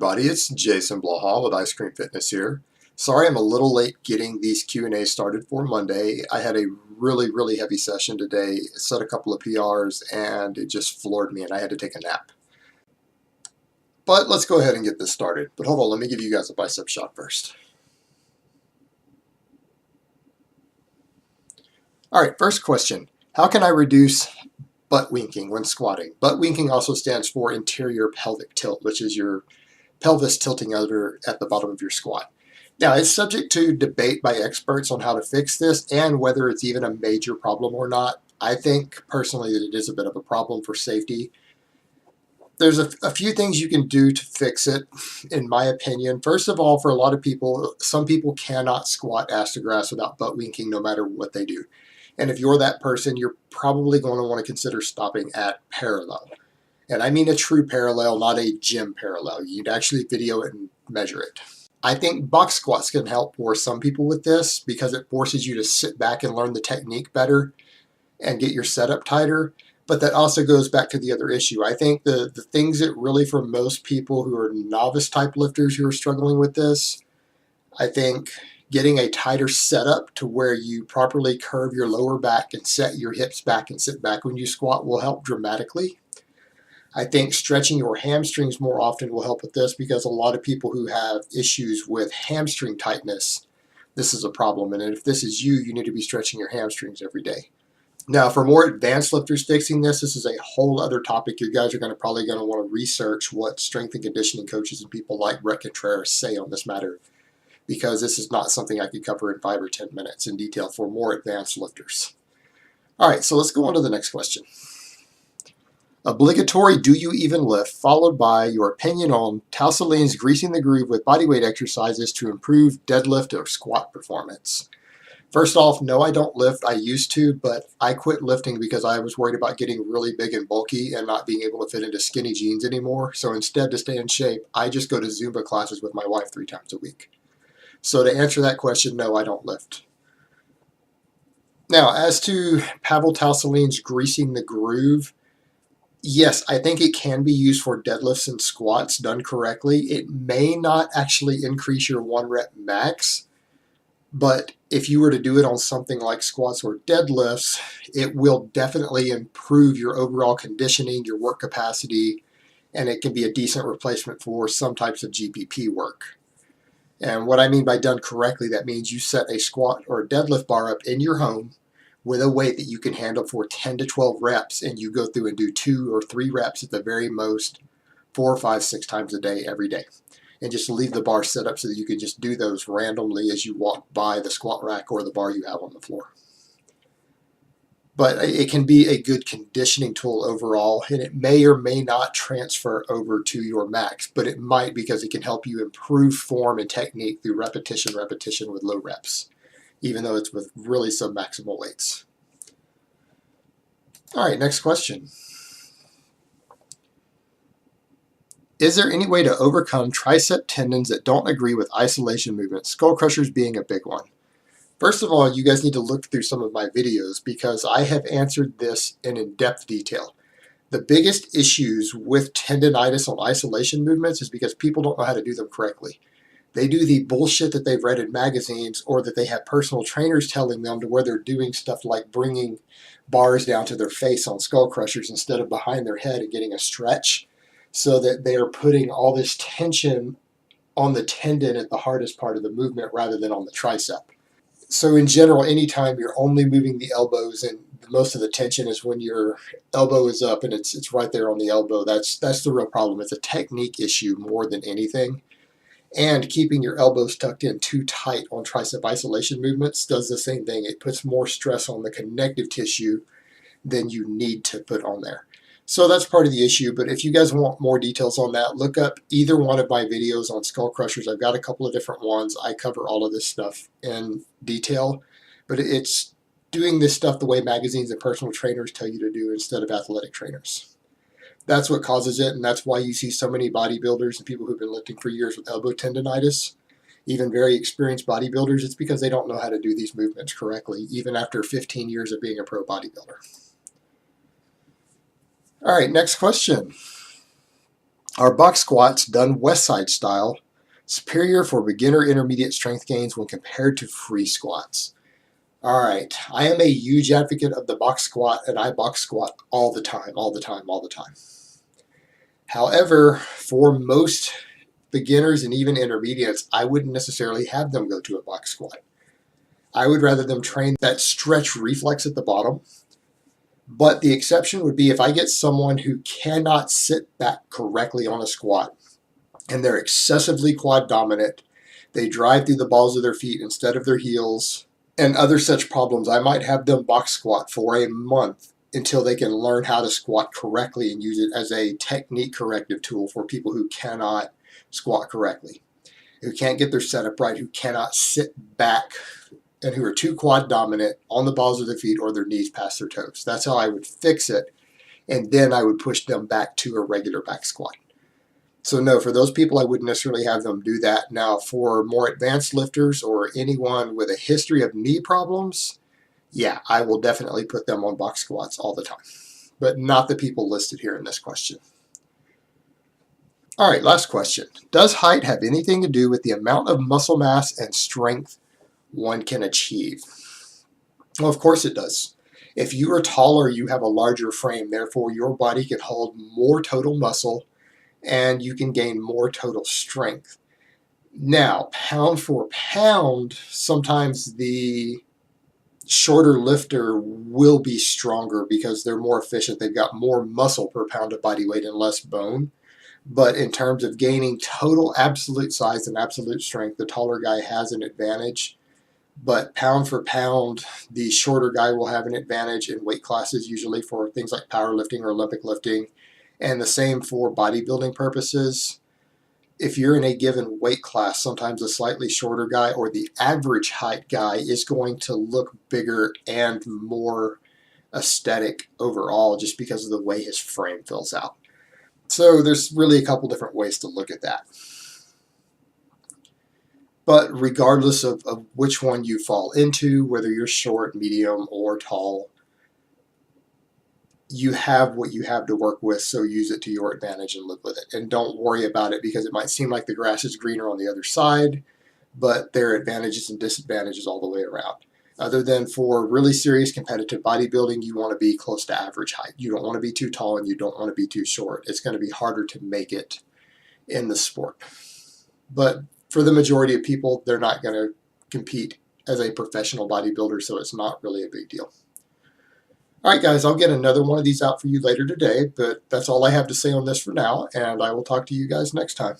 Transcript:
everybody, it's Jason Blaha with Ice Cream Fitness here. Sorry I'm a little late getting these Q&A started for Monday. I had a really heavy session today, set a couple of PRs, and it just floored me and I had to take a nap. But let's go ahead and get this started. But hold on, let me give you guys a bicep shot first. Alright, first question. How can I reduce butt winking when squatting? Butt winking also stands for interior pelvic tilt, which is your pelvis tilting over at the bottom of your squat. Now, it's subject to debate by experts on how to fix this and whether it's even a major problem or not. I think personally that it is a bit of a problem for safety. There's a few things you can do to fix it, in my opinion. First of all, for a lot of people, some people cannot squat ass to grass without butt winking no matter what they do. And if you're that person, you're probably going to want to consider stopping at parallel. And I mean a true parallel, not a gym parallel. You'd actually video it and measure it. I think box squats can help for some people with this because it forces you to sit back and learn the technique better and get your setup tighter. But that also goes back to the other issue. I think the things that really, for most people who are novice type lifters who are struggling with this, I think getting a tighter setup to where you properly curve your lower back and set your hips back and sit back when you squat will help dramatically. I think stretching your hamstrings more often will help with this because a lot of people who have issues with hamstring tightness, this is a problem. And if this is you, you need to be stretching your hamstrings every day. Now, for more advanced lifters fixing this is a whole other topic. You guys are probably going to want to research what strength and conditioning coaches and people like Brett Contreras say on this matter, because this is not something I could cover in 5 or 10 minutes in detail for more advanced lifters. All right, so let's go on to the next question. Obligatory do you even lift, followed by your opinion on Taussoline's greasing the groove with bodyweight exercises to improve deadlift or squat performance. First off, no, I don't lift. I used to, but I quit lifting because I was worried about getting really big and bulky and not being able to fit into skinny jeans anymore. So instead, to stay in shape, I just go to Zumba classes with my wife 3 times a week. So to answer that question, no, I don't lift. Now, as to Pavel Taussoline's greasing the groove, yes, I think it can be used for deadlifts and squats done correctly. It may not actually increase your 1 rep max, but if you were to do it on something like squats or deadlifts, it will definitely improve your overall conditioning, your work capacity, and it can be a decent replacement for some types of GPP work. And what I mean by done correctly, that means you set a squat or a deadlift bar up in your home with a weight that you can handle for 10 to 12 reps, and you go through and do 2 or 3 reps at the very most 4, 5, 6 times a day, every day. And just leave the bar set up so that you can just do those randomly as you walk by the squat rack or the bar you have on the floor. But it can be a good conditioning tool overall, and it may or may not transfer over to your max, but it might because it can help you improve form and technique through repetition with low reps, even though it's with really submaximal weights. All right, next question. Is there any way to overcome tricep tendons that don't agree with isolation movements, skull crushers being a big one? First of all, you guys need to look through some of my videos because I have answered this in depth detail. The biggest issues with tendonitis on isolation movements is because people don't know how to do them correctly. They do the bullshit that they've read in magazines or that they have personal trainers telling them to where they're doing stuff like bringing bars down to their face on skull crushers instead of behind their head and getting a stretch, so that they are putting all this tension on the tendon at the hardest part of the movement rather than on the tricep. So in general, anytime you're only moving the elbows and most of the tension is when your elbow is up and it's right there on the elbow, that's the real problem. It's a technique issue more than anything. And keeping your elbows tucked in too tight on tricep isolation movements does the same thing. It puts more stress on the connective tissue than you need to put on there. So that's part of the issue, but if you guys want more details on that, look up either one of my videos on skull crushers. I've got a couple of different ones. I cover all of this stuff in detail, but it's doing this stuff the way magazines and personal trainers tell you to do instead of athletic trainers. That's what causes it, and that's why you see so many bodybuilders and people who've been lifting for years with elbow tendonitis, even very experienced bodybuilders. It's because they don't know how to do these movements correctly, even after 15 years of being a pro bodybuilder. All right, next question. Are box squats done West Side style superior for beginner intermediate strength gains when compared to free squats? All right, I am a huge advocate of the box squat, and I box squat all the time, all the time, all the time. However, for most beginners and even intermediates, I wouldn't necessarily have them go to a box squat. I would rather them train that stretch reflex at the bottom. But the exception would be if I get someone who cannot sit back correctly on a squat and they're excessively quad dominant, they drive through the balls of their feet instead of their heels, and other such problems, I might have them box squat for a month until they can learn how to squat correctly and use it as a technique corrective tool for people who cannot squat correctly, who can't get their setup right, who cannot sit back, and who are too quad dominant on the balls of their feet or their knees past their toes. That's how I would fix it, and then I would push them back to a regular back squat. So no, for those people, I wouldn't necessarily have them do that. Now, for more advanced lifters or anyone with a history of knee problems, yeah, I will definitely put them on box squats all the time, but not the people listed here in this question. All right, last question. Does height have anything to do with the amount of muscle mass and strength one can achieve? Well, of course it does. If you are taller, you have a larger frame. Therefore, your body can hold more total muscle and you can gain more total strength. Now, pound for pound, sometimes the shorter lifter will be stronger because they're more efficient. They've got more muscle per pound of body weight and less bone. But in terms of gaining total absolute size and absolute strength, the taller guy has an advantage. But pound for pound, the shorter guy will have an advantage in weight classes, usually for things like powerlifting or Olympic lifting. And the same for bodybuilding purposes. If you're in a given weight class, sometimes a slightly shorter guy or the average height guy is going to look bigger and more aesthetic overall just because of the way his frame fills out. So there's really a couple different ways to look at that. But regardless of which one you fall into, whether you're short, medium, or tall, you have what you have to work with, so use it to your advantage and live with it. And don't worry about it because it might seem like the grass is greener on the other side, but there are advantages and disadvantages all the way around. Other than for really serious competitive bodybuilding, you want to be close to average height. You don't want to be too tall and you don't want to be too short. It's going to be harder to make it in the sport. But for the majority of people, they're not going to compete as a professional bodybuilder, so it's not really a big deal. All right, guys, I'll get another one of these out for you later today, but that's all I have to say on this for now, and I will talk to you guys next time.